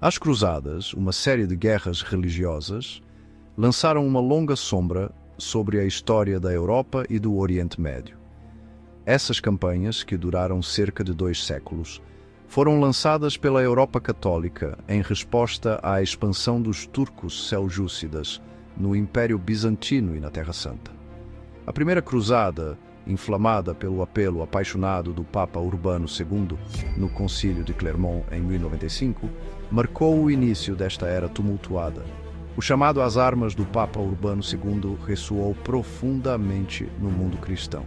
As Cruzadas, uma série de guerras religiosas, lançaram uma longa sombra sobre a história da Europa e do Oriente Médio. Essas campanhas, que duraram cerca de 2 séculos, foram lançadas pela Europa Católica em resposta à expansão dos turcos seljúcidas no Império Bizantino e na Terra Santa. A primeira cruzada, inflamada pelo apelo apaixonado do Papa Urbano II no Concílio de Clermont em 1095, marcou o início desta era tumultuada. O chamado às armas do Papa Urbano II ressoou profundamente no mundo cristão.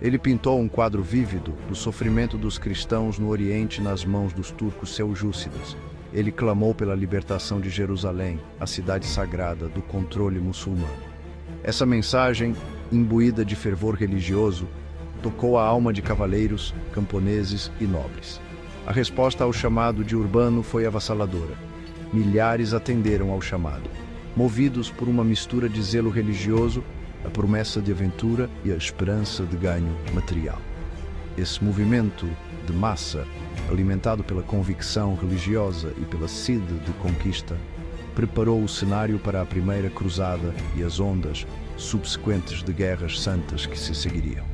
Ele pintou um quadro vívido do sofrimento dos cristãos no Oriente nas mãos dos turcos seljúcidas. Ele clamou pela libertação de Jerusalém, a cidade sagrada, do controle muçulmano. Essa mensagem, imbuída de fervor religioso, tocou a alma de cavaleiros, camponeses e nobres. A resposta ao chamado de Urbano foi avassaladora. Milhares atenderam ao chamado, movidos por uma mistura de zelo religioso, a promessa de aventura e a esperança de ganho material. Esse movimento de massa, alimentado pela convicção religiosa e pela sede de conquista, preparou o cenário para a primeira cruzada e as ondas subsequentes de guerras santas que se seguiriam.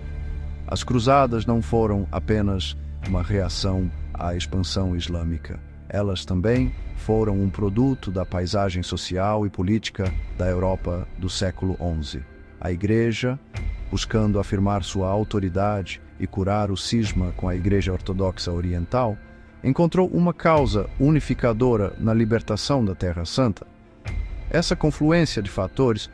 As cruzadas não foram apenas uma reação à expansão islâmica. Elas também foram um produto da paisagem social e política da Europa do século XI. A Igreja, buscando afirmar sua autoridade e curar o cisma com a Igreja Ortodoxa Oriental, encontrou uma causa unificadora na libertação da Terra Santa. Essa confluência de fatores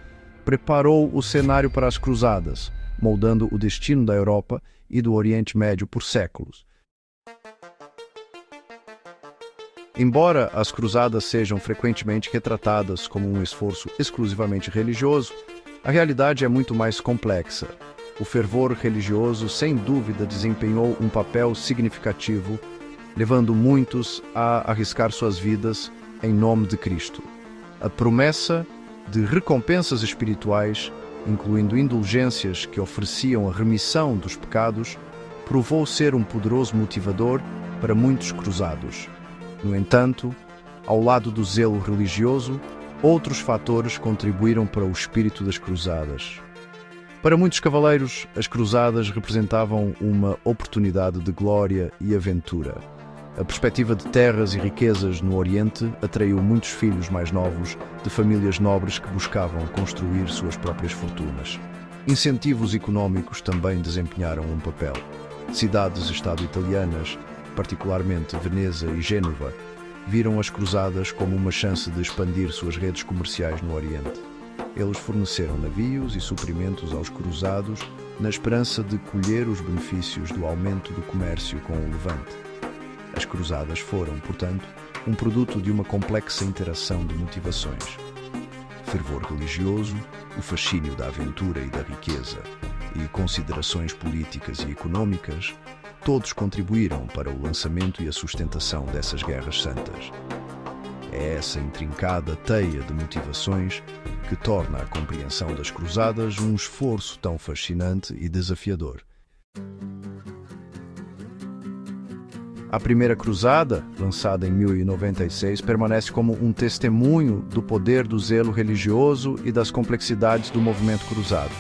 preparou o cenário para as cruzadas, moldando o destino da Europa e do Oriente Médio por séculos. Embora as cruzadas sejam frequentemente retratadas como um esforço exclusivamente religioso, a realidade é muito mais complexa. O fervor religioso, sem dúvida, desempenhou um papel significativo, levando muitos a arriscar suas vidas em nome de Cristo. A promessa de recompensas espirituais, incluindo indulgências que ofereciam a remissão dos pecados, provou ser um poderoso motivador para muitos cruzados. No entanto, ao lado do zelo religioso, outros fatores contribuíram para o espírito das cruzadas. Para muitos cavaleiros, as cruzadas representavam uma oportunidade de glória e aventura. A perspectiva de terras e riquezas no Oriente atraiu muitos filhos mais novos de famílias nobres que buscavam construir suas próprias fortunas. Incentivos econômicos também desempenharam um papel. Cidades-estado italianas, particularmente Veneza e Gênova, viram as cruzadas como uma chance de expandir suas redes comerciais no Oriente. Eles forneceram navios e suprimentos aos cruzados na esperança de colher os benefícios do aumento do comércio com o Levante. As cruzadas foram, portanto, um produto de uma complexa interação de motivações. Fervor religioso, o fascínio da aventura e da riqueza, e considerações políticas e econômicas, todos contribuíram para o lançamento e a sustentação dessas guerras santas. É essa intrincada teia de motivações que torna a compreensão das cruzadas um esforço tão fascinante e desafiador. A primeira cruzada, lançada em 1096, permanece como um testemunho do poder do zelo religioso e das complexidades do movimento cruzado.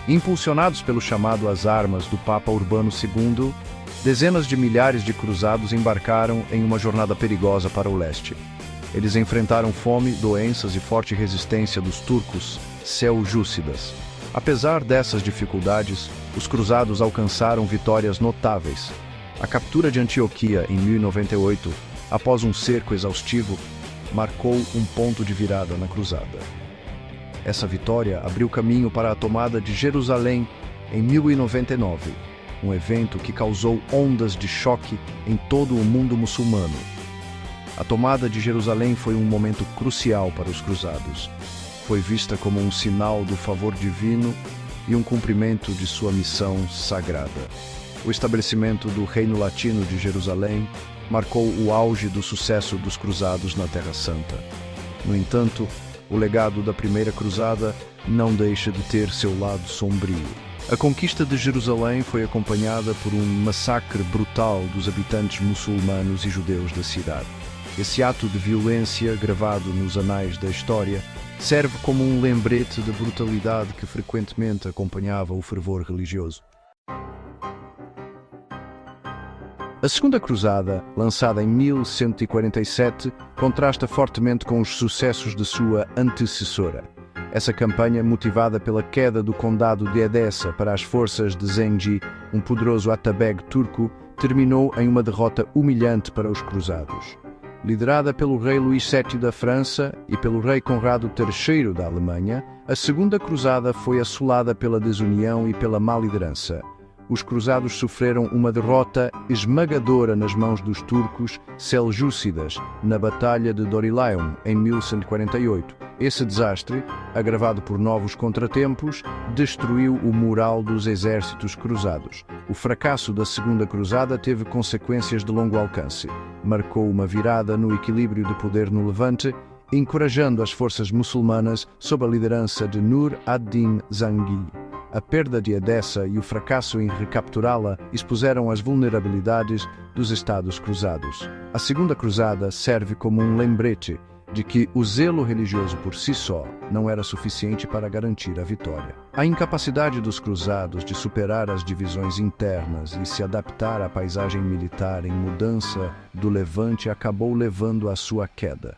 Impulsionados pelo chamado às armas do Papa Urbano II, dezenas de milhares de cruzados embarcaram em uma jornada perigosa para o leste. Eles enfrentaram fome, doenças e forte resistência dos turcos seljúcidas. Apesar dessas dificuldades, os cruzados alcançaram vitórias notáveis. A captura de Antioquia em 1098, após um cerco exaustivo, marcou um ponto de virada na cruzada. Essa vitória abriu caminho para a tomada de Jerusalém em 1099, um evento que causou ondas de choque em todo o mundo muçulmano. A tomada de Jerusalém foi um momento crucial para os cruzados. Foi vista como um sinal do favor divino e um cumprimento de sua missão sagrada. O estabelecimento do Reino Latino de Jerusalém marcou o auge do sucesso dos cruzados na Terra Santa. No entanto, o legado da primeira cruzada não deixa de ter seu lado sombrio. A conquista de Jerusalém foi acompanhada por um massacre brutal dos habitantes muçulmanos e judeus da cidade. Esse ato de violência, gravado nos anais da história, serve como um lembrete da brutalidade que frequentemente acompanhava o fervor religioso. A Segunda Cruzada, lançada em 1147, contrasta fortemente com os sucessos de sua antecessora. Essa campanha, motivada pela queda do condado de Edessa para as forças de Zengi, um poderoso atabeg turco, terminou em uma derrota humilhante para os cruzados. Liderada pelo rei Luís VII da França e pelo rei Conrado III da Alemanha, a Segunda Cruzada foi assolada pela desunião e pela má liderança. Os cruzados sofreram uma derrota esmagadora nas mãos dos turcos seljúcidas na Batalha de Dorylaeum, em 1148. Esse desastre, agravado por novos contratempos, destruiu o moral dos exércitos cruzados. O fracasso da Segunda Cruzada teve consequências de longo alcance. Marcou uma virada no equilíbrio de poder no Levante, encorajando as forças muçulmanas sob a liderança de Nur ad-Din Zangi. A perda de Edessa e o fracasso em recapturá-la expuseram as vulnerabilidades dos Estados cruzados. A Segunda Cruzada serve como um lembrete de que o zelo religioso por si só não era suficiente para garantir a vitória. A incapacidade dos cruzados de superar as divisões internas e se adaptar à paisagem militar em mudança do Levante acabou levando à sua queda.